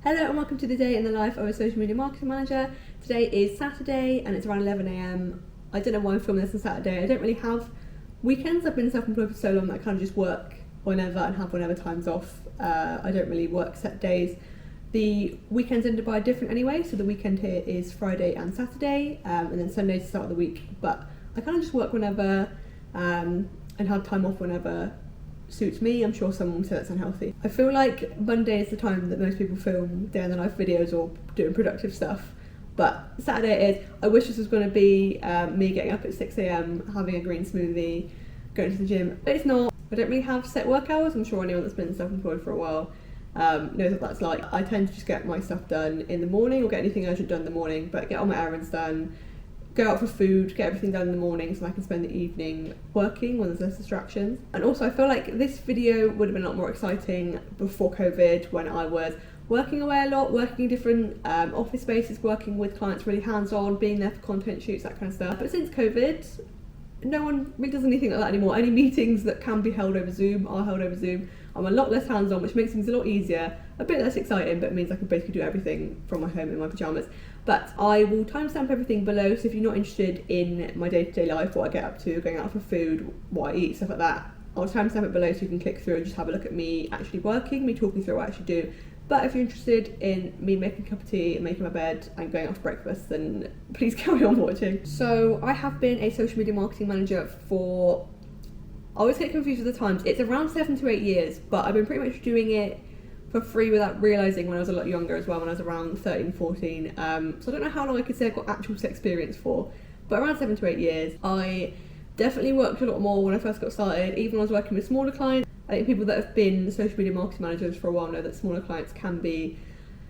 Hello and welcome to the day in the life of a social media marketing manager. Today is Saturday and it's around 11 AM. I don't know why I'm filming this on Saturday. I don't really have weekends. I've been self-employed for so long that I kind of just work whenever and have whenever time's off. I don't really work set days. The weekends ended by different anyway, so the weekend here is Friday and Saturday, and then Sunday's the start of the week. But I kind of just work whenever and have time off whenever suits me. I'm sure someone will say that's unhealthy. I feel like Monday is the time that most people film day in the life videos or doing productive stuff, but Saturday is. I wish this was going to be me getting up at 6 AM, having a green smoothie, going to the gym, but it's not. I don't really have set work hours. I'm sure anyone that's been self-employed for a while knows what that's like. I tend to just get my stuff done in the morning or get anything urgent done in the morning, but get all my errands done, go out for food, get everything done in the morning so I can spend the evening working when there's less distractions. And also I feel like this video would have been a lot more exciting before COVID, when I was working away a lot, working in different office spaces, working with clients really hands-on, being there for content shoots, that kind of stuff. But since COVID, no one really does anything like that anymore. Any meetings that can be held over Zoom are held over Zoom. I'm a lot less hands-on, which makes things a lot easier, a bit less exciting, but it means I can basically do everything from my home in my pyjamas. But I will timestamp everything below, so if you're not interested in my day-to-day life, what I get up to, going out for food, what I eat, stuff like that, I'll timestamp it below so you can click through and just have a look at me actually working, me talking through what I actually do. But if you're interested in me making a cup of tea, making my bed and going out for breakfast, then please carry on watching. So I have been a social media marketing manager for, I always get confused with the times, it's around 7 to 8 years, but I've been pretty much doing it for free without realising when I was a lot younger as well, when I was around 13, 14. So I don't know how long I could say I've got actual experience for, but around 7 to 8 years. I definitely worked a lot more when I first got started, even when I was working with smaller clients. I think people that have been social media marketing managers for a while know that smaller clients can be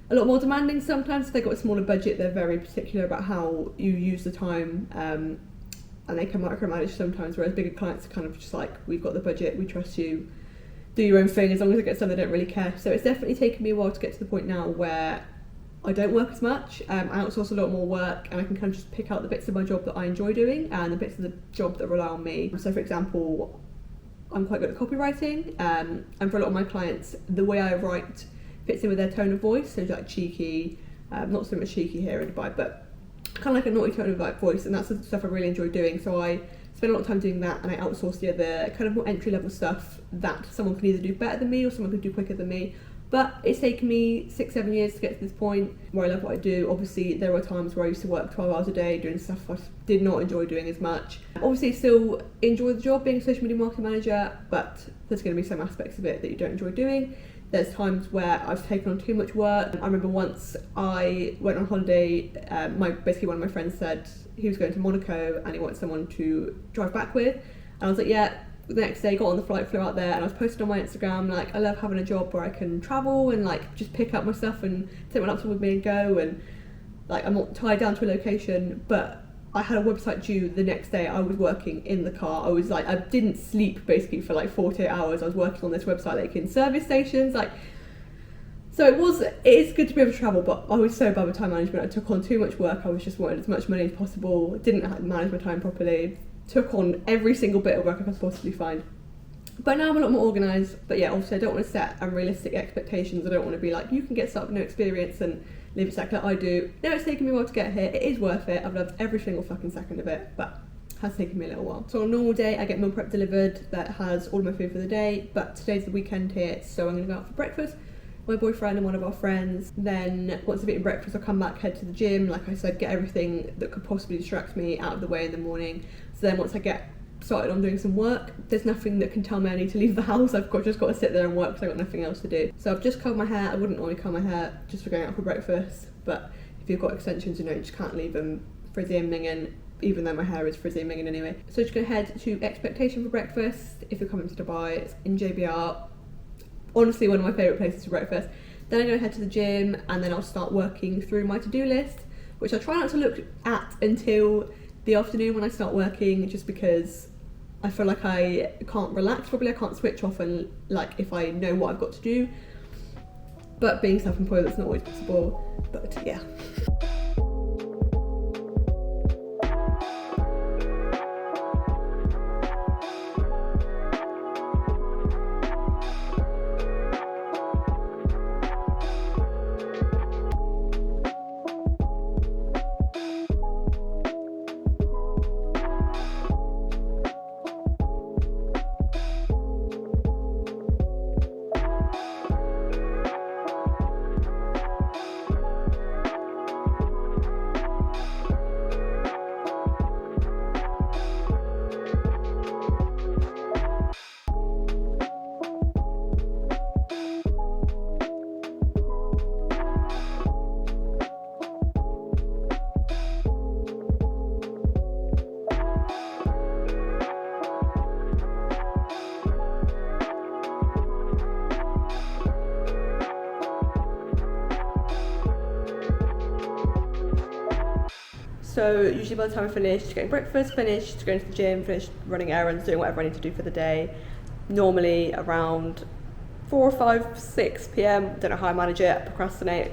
a lot more demanding sometimes. If they've got a smaller budget, they're very particular about how you use the time, and they can micromanage sometimes, whereas bigger clients are kind of just like, we've got the budget, we trust you, do your own thing, as long as it gets done they don't really care. So it's definitely taken me a while to get to the point now where I don't work as much. I outsource a lot more work and I can kind of just pick out the bits of my job that I enjoy doing and the bits of the job that rely on me. So for example, I'm quite good at copywriting, and for a lot of my clients the way I write fits in with their tone of voice, so like cheeky, not so much cheeky here in Dubai, but kind of like a naughty tone of like voice, and that's the stuff I really enjoy doing. So I spend a lot of time doing that, and I outsource the other kind of more entry level stuff that someone can either do better than me or someone can do quicker than me. But it's taken me 6-7 years to get to this point where I love what I do. Obviously there were times where I used to work 12 hours a day doing stuff I did not enjoy doing as much. Obviously still enjoy the job being a social media marketing manager, but there's going to be some aspects of it that you don't enjoy doing. There's times where I've taken on too much work. I remember once I went on holiday, basically one of my friends said he was going to Monaco and he wanted someone to drive back with, and I was like, yeah. The next day got on the flight, flew out there, and I was posting on my Instagram like, I love having a job where I can travel and like just pick up my stuff and take my laptop with me and go, and like I'm not tied down to a location. But I had a website due the next day. I was working in the car. I was like, I didn't sleep basically for like 48 hours. I was working on this website like in service stations, like. So it is good to be able to travel, but I was so bad with time management. I took on too much work. I was just wanted as much money as possible. Didn't manage my time properly. Took on every single bit of work I could possibly find. But now I'm a lot more organised. But yeah, obviously I don't want to set unrealistic expectations. I don't want to be like, you can get started with no experience and live exactly like I do. No, it's taken me a while to get here. It is worth it. I've loved every single fucking second of it, but it has taken me a little while. So on a normal day, I get meal prep delivered that has all of my food for the day, but today's the weekend here, so I'm going to go out for breakfast. My boyfriend and one of our friends. Then once I've eaten breakfast, I'll come back, head to the gym. Like I said, get everything that could possibly distract me out of the way in the morning. So then once I get started on doing some work, there's nothing that can tell me I need to leave the house. I've just got to sit there and work because I've got nothing else to do. So I've just covered my hair. I wouldn't normally comb my hair just for going out for breakfast, but if you've got extensions, you know, you just can't leave them frizzy and minging, even though my hair is frizzy and minging anyway. So just gonna head to Expectation for breakfast. If you're coming to Dubai, it's in JBR. Honestly, one of my favourite places for breakfast. Then I'm going to head to the gym, and then I'll start working through my to-do list, which I try not to look at until the afternoon when I start working, just because I feel like I can't relax properly, I can't switch off and like if I know what I've got to do. But being self-employed, that's not always possible, but yeah. So usually by the time I finish getting breakfast, finished going to the gym, finished running errands, doing whatever I need to do for the day, normally around 4 or 5, 6 p.m. Don't know how I manage it, I procrastinate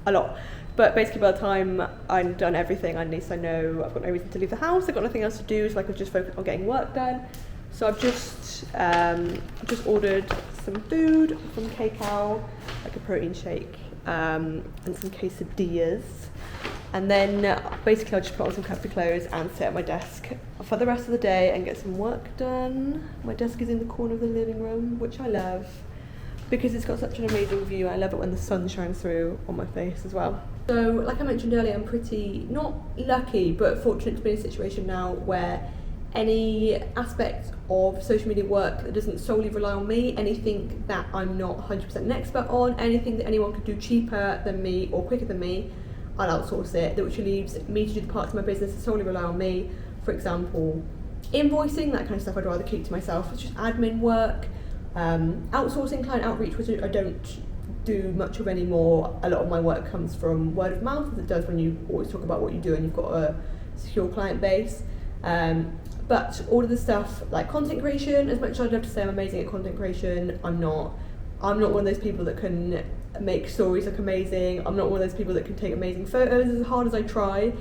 a lot. But basically by the time I've done everything, at least I know I've got no reason to leave the house, I've got nothing else to do, so I can just focus on getting work done. So I've just ordered some food from K-Cow, like a protein shake, and some quesadillas. And then basically I'll just put on some comfy clothes and sit at my desk for the rest of the day and get some work done. My desk is in the corner of the living room, which I love, because it's got such an amazing view. I love it when the sun shines through on my face as well. So like I mentioned earlier, I'm pretty, not lucky, but fortunate to be in a situation now where any aspect of social media work that doesn't solely rely on me, anything that I'm not 100% an expert on, anything that anyone could do cheaper than me or quicker than me, I'll outsource it, which leaves me to do the parts of my business that solely rely on me. For example, invoicing, that kind of stuff I'd rather keep to myself. It's just admin work. Outsourcing, client outreach, which I don't do much of anymore. A lot of my work comes from word of mouth, as it does when you always talk about what you do and you've got a secure client base. But all of the stuff like content creation, as much as I'd love to say I'm amazing at content creation, I'm not one of those people that can make stories look amazing. I'm not one of those people that can take amazing photos as hard as I try.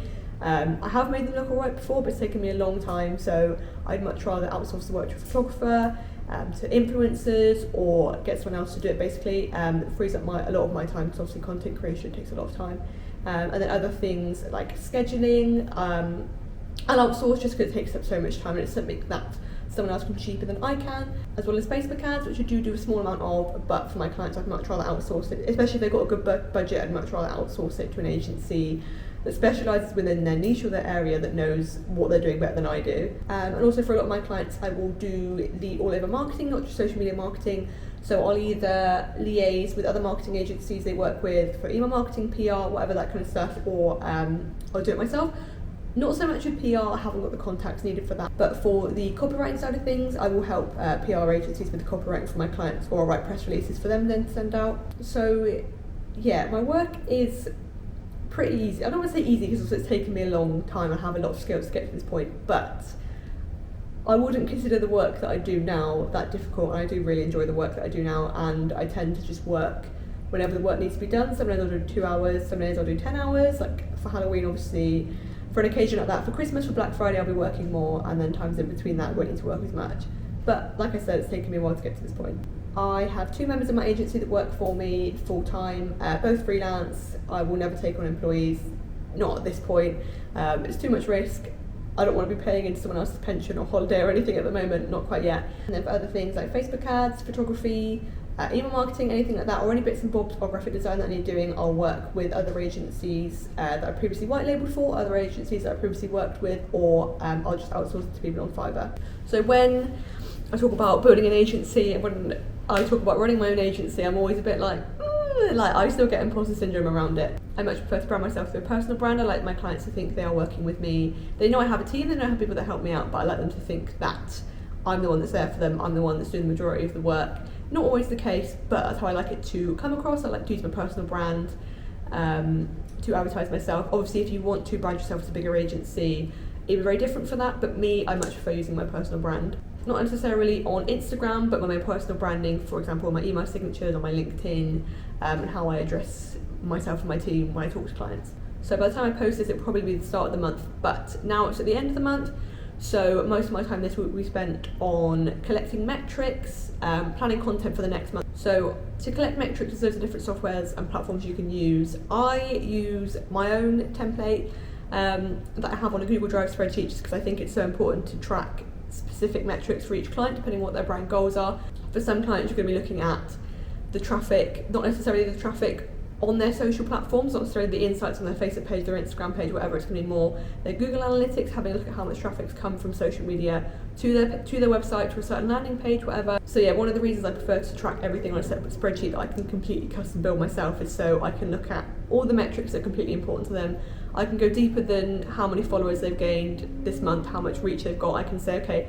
I have made them look alright before, but it's taken me a long time, so I'd much rather outsource the work to a photographer, to influencers, or get someone else to do it basically. It frees up a lot of my time, because obviously content creation takes a lot of time. And then other things like scheduling, I'll outsource just because it takes up so much time, and it's something that someone else can do cheaper than I can, as well as Facebook ads, which I do a small amount of, but for my clients I'd much rather outsource it, especially if they've got a good budget. I'd much rather outsource it to an agency that specialises within their niche or their area, that knows what they're doing better than I do. And also for a lot of my clients I will do the all-over marketing, not just social media marketing. So I'll either liaise with other marketing agencies they work with for email marketing, PR, whatever, that kind of stuff, or I'll do it myself. Not so much with PR, I haven't got the contacts needed for that, but for the copywriting side of things, I will help PR agencies with the copywriting for my clients, or I'll write press releases for them then to send out. So yeah, my work is pretty easy. I don't want to say easy because it's taken me a long time. I have a lot of skills to get to this point, but I wouldn't consider the work that I do now that difficult, and I do really enjoy the work that I do now, and I tend to just work whenever the work needs to be done. Some days I'll do 2 hours, some days I'll do 10 hours, like for Halloween obviously. For an occasion like that, for Christmas, for Black Friday, I'll be working more, and then times in between that I won't need to work as much. But like I said, it's taken me a while to get to this point. I have 2 members of my agency that work for me full time, both freelance. I will never take on employees, not at this point. It's too much risk. I don't want to be paying into someone else's pension or holiday or anything at the moment, not quite yet. And then for other things like Facebook ads, photography, email marketing, anything like that, or any bits and bobs of graphic design that I need doing, I'll work with other agencies that I previously white labelled for, other agencies that I previously worked with, or I'll just outsource it to people on Fiverr. So when I talk about building an agency, and when I talk about running my own agency, I'm always a bit like I still get imposter syndrome around it. I much prefer to brand myself through a personal brand. I like my clients to think they are working with me. They know I have a team, they know I have people that help me out, but I like them to think that I'm the one that's there for them, I'm the one that's doing the majority of the work. Not always the case, but that's how I like it to come across. I like to use my personal brand to advertise myself. Obviously, if you want to brand yourself as a bigger agency, it'd be very different for that, but me, I much prefer using my personal brand. Not necessarily on Instagram, but my personal branding, for example, my email signatures, on my LinkedIn, and how I address myself and my team when I talk to clients. So by the time I post this, it'll probably be the start of the month, but now it's at the end of the month. So most of my time this week we spent on collecting metrics, planning content for the next month. So to collect metrics, there's loads of different softwares and platforms you can use. I use my own template that I have on a Google Drive spreadsheet, just because I think it's so important to track specific metrics for each client, depending on what their brand goals are. For some clients, you're going to be looking at the traffic, not necessarily the traffic on their social platforms, not necessarily the insights on their Facebook page, their Instagram page, whatever. It's going to be more their Google Analytics, having a look at how much traffic's come from social media to their website, to a certain landing page, whatever. So yeah, one of the reasons I prefer to track everything on a separate spreadsheet that I can completely custom build myself is so I can look at all the metrics that are completely important to them. I can go deeper than how many followers they've gained this month, how much reach they've got. I can say, okay,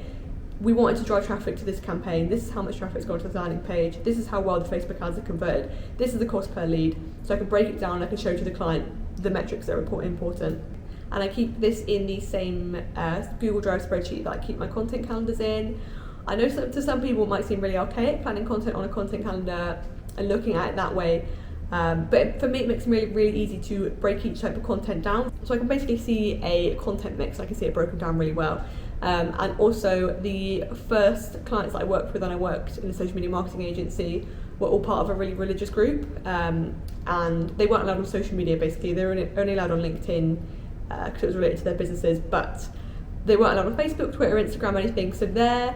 we wanted to drive traffic to this campaign, this is how much traffic's gone to the landing page, this is how well the Facebook ads are converted, this is the cost per lead. So I can break it down, I can show to the client the metrics that are important. and I keep this in the same Google Drive spreadsheet that I keep my content calendars in. I know to some people it might seem really archaic planning content on a content calendar and looking at it that way, but for me it makes it really, really easy to break each type of content down. So I can basically see a content mix, I can see it broken down really well. And also the first clients that I worked with when I worked in a social media marketing agency were all part of a really religious group, and they weren't allowed on social media basically. They were only allowed on LinkedIn because it was related to their businesses, but they weren't allowed on Facebook, Twitter, Instagram, anything. So their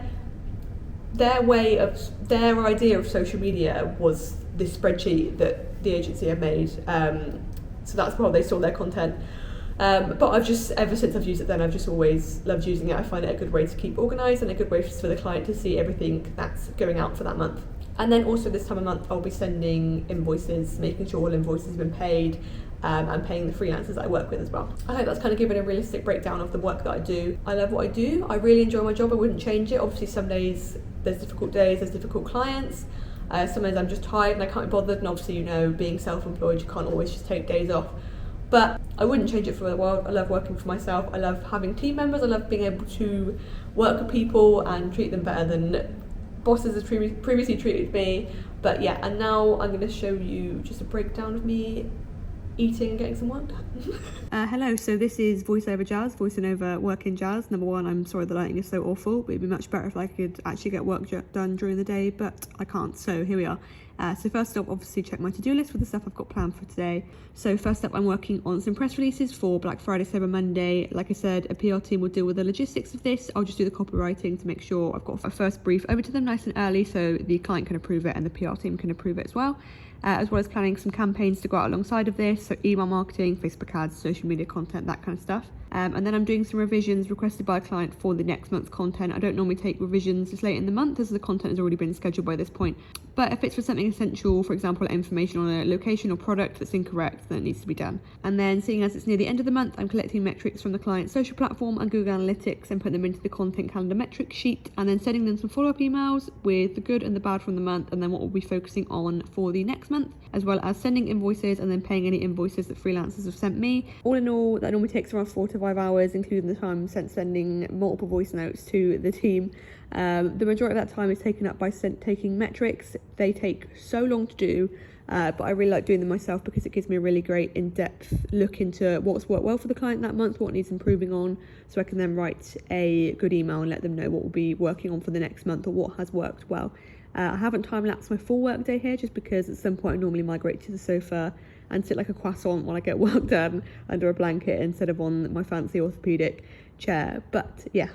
idea of social media was this spreadsheet that the agency had made. So that's how they saw their content. But I've just, ever since I've used it then, I've just always loved using it. I find it a good way to keep organised and a good way for the client to see everything that's going out for that month. And then also this time of month, I'll be sending invoices, making sure all invoices have been paid, and paying the freelancers that I work with as well. I hope that's kind of given a realistic breakdown of the work that I do. I love what I do. I really enjoy my job. I wouldn't change it. Obviously, some days there's difficult days, there's difficult clients. Some days I'm just tired and I can't be bothered. And obviously, you know, being self-employed, you can't always just take days off. But I wouldn't change it for the world. I love working for myself. I love having team members. I love being able to work with people and treat them better than bosses have previously treated me. But yeah, and now I'm going to show you just a breakdown of me eating and getting some work done. Hello, so this is voiceover Jazz, voicing over work in Jazz. Number one, I'm sorry the lighting is so awful, but it'd be much better if I could actually get work done during the day, but I can't, so here we are. So first up, obviously check my to-do list with the stuff I've got planned for today. So first up, I'm working on some press releases for Black Friday, Cyber Monday. Like I said, a PR team will deal with the logistics of this. I'll just do the copywriting to make sure I've got a first brief over to them nice and early so the client can approve it and the PR team can approve it as well. As well as planning some campaigns to go out alongside of this, so email marketing, Facebook ads, social media content, that kind of stuff. And then I'm doing some revisions requested by a client for the next month's content. I don't normally take revisions this late in the month as the content has already been scheduled by this point. But if it's for something essential, for example, information on a location or product that's incorrect, then it needs to be done. And then seeing as it's near the end of the month, I'm collecting metrics from the client's social platform and Google Analytics and putting them into the content calendar metric sheet, and then sending them some follow-up emails with the good and the bad from the month, and then what we'll be focusing on for the next month, as well as sending invoices and then paying any invoices that freelancers have sent me. All in all, that normally takes around 4 to 5 hours, including the time spent sending multiple voice notes to the team. The majority of that time is taken up by taking metrics. They take so long to do, but I really like doing them myself because it gives me a really great in-depth look into what's worked well for the client that month, what needs improving on, so I can then write a good email and let them know what we'll be working on for the next month or what has worked well. I haven't time-lapsed my full work day here just because at some point I normally migrate to the sofa and sit like a croissant while I get work done under a blanket instead of on my fancy orthopedic chair. But yeah.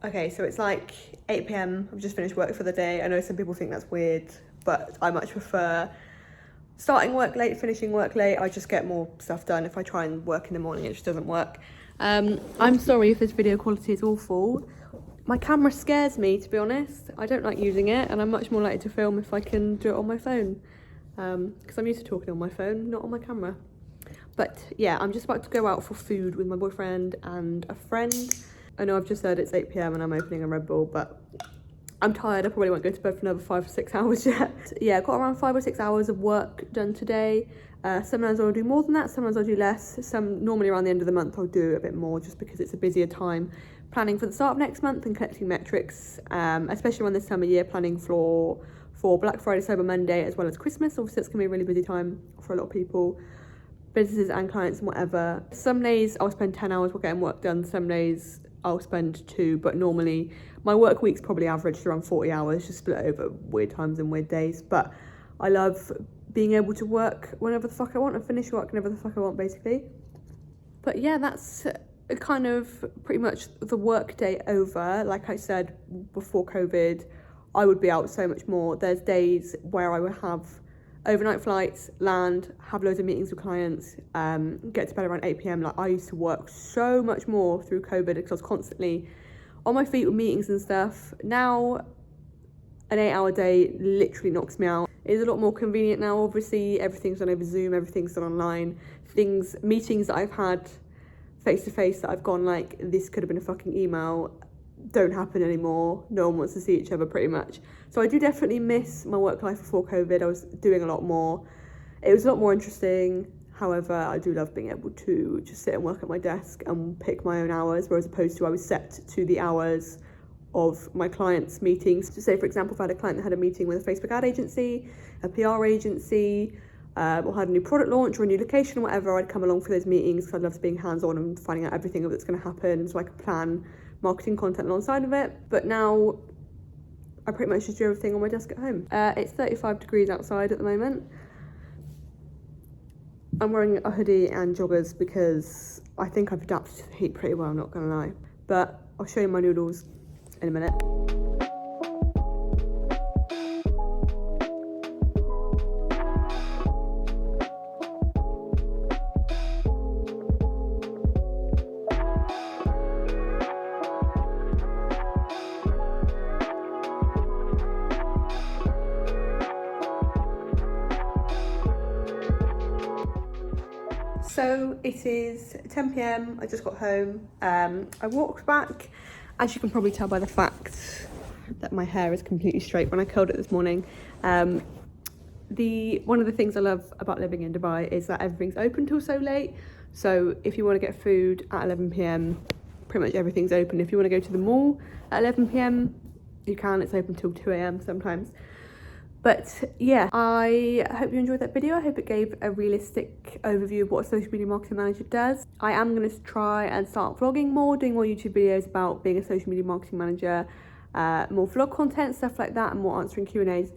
Okay, so it's like 8 p.m. I've just finished work for the day. I know some people think that's weird, but I much prefer starting work late, finishing work late. I just get more stuff done. If I try and work in the morning, it just doesn't work. I'm sorry if this video quality is awful. My camera scares me, to be honest. I don't like using it, and I'm much more likely to film if I can do it on my phone. Because I'm used to talking on my phone, not on my camera. But yeah, I'm just about to go out for food with my boyfriend and a friend. I know I've just said it's 8 p.m. and I'm opening a Red Bull, but I'm tired. I probably won't go to bed for another 5 or 6 hours yet. Yeah, I've got around 5 or 6 hours of work done today. Sometimes I'll do more than that, sometimes I'll do less. Normally around the end of the month I'll do a bit more just because it's a busier time planning for the start of next month and collecting metrics, especially when this time of year, planning for Black Friday, Cyber Monday, as well as Christmas. Obviously it's gonna be a really busy time for a lot of people, businesses and clients and whatever. Some days I'll spend 10 hours getting work done, some days I'll spend 2, but normally my work week's probably averaged around 40 hours, just split over weird times and weird days. But I love being able to work whenever the fuck I want and finish work whenever the fuck I want, basically. But yeah, that's kind of pretty much the work day over. Like I said, before COVID, I would be out so much more. There's days where I would have overnight flights, land, have loads of meetings with clients, get to bed around 8 p.m. Like I used to work so much more through COVID because I was constantly on my feet with meetings and stuff. Now, an 8-hour day literally knocks me out. It is a lot more convenient now, obviously. Everything's done over Zoom, everything's done online. Meetings that I've had face-to-face that I've gone like, this could have been a fucking email, don't happen anymore. No one wants to see each other pretty much. So I do definitely miss my work life before COVID. I was doing a lot more. It was a lot more interesting, However, I do love being able to just sit and work at my desk and pick my own hours, whereas opposed to I was set to the hours of my clients' meetings. So say, for example, if I had a client that had a meeting with a Facebook ad agency, a PR agency, or had a new product launch or a new location or whatever, I'd come along for those meetings because I loved being hands-on and finding out everything that's going to happen so I could plan marketing content alongside of it. But now I pretty much just do everything on my desk at home. It's 35 degrees outside at the moment. I'm wearing a hoodie and joggers because I think I've adapted to the heat pretty well, not gonna lie. But I'll show you my noodles in a minute. So it is 10 p.m, I just got home. I walked back, as you can probably tell by the fact that my hair is completely straight when I curled it this morning. One of the things I love about living in Dubai is that everything's open till so late. So if you want to get food at 11 p.m, pretty much everything's open. If you want to go to the mall at 11 p.m, you can, it's open till 2 a.m. sometimes. But yeah, I hope you enjoyed that video. I hope it gave a realistic overview of what a social media marketing manager does. I am going to try and start vlogging more, doing more YouTube videos about being a social media marketing manager, more vlog content, stuff like that, and more answering Q&As.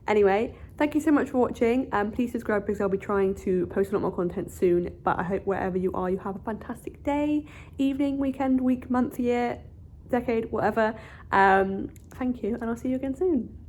Anyway, thank you so much for watching. Please subscribe because I'll be trying to post a lot more content soon. But I hope wherever you are, you have a fantastic day, evening, weekend, week, month, year, decade, whatever. Thank you, and I'll see you again soon.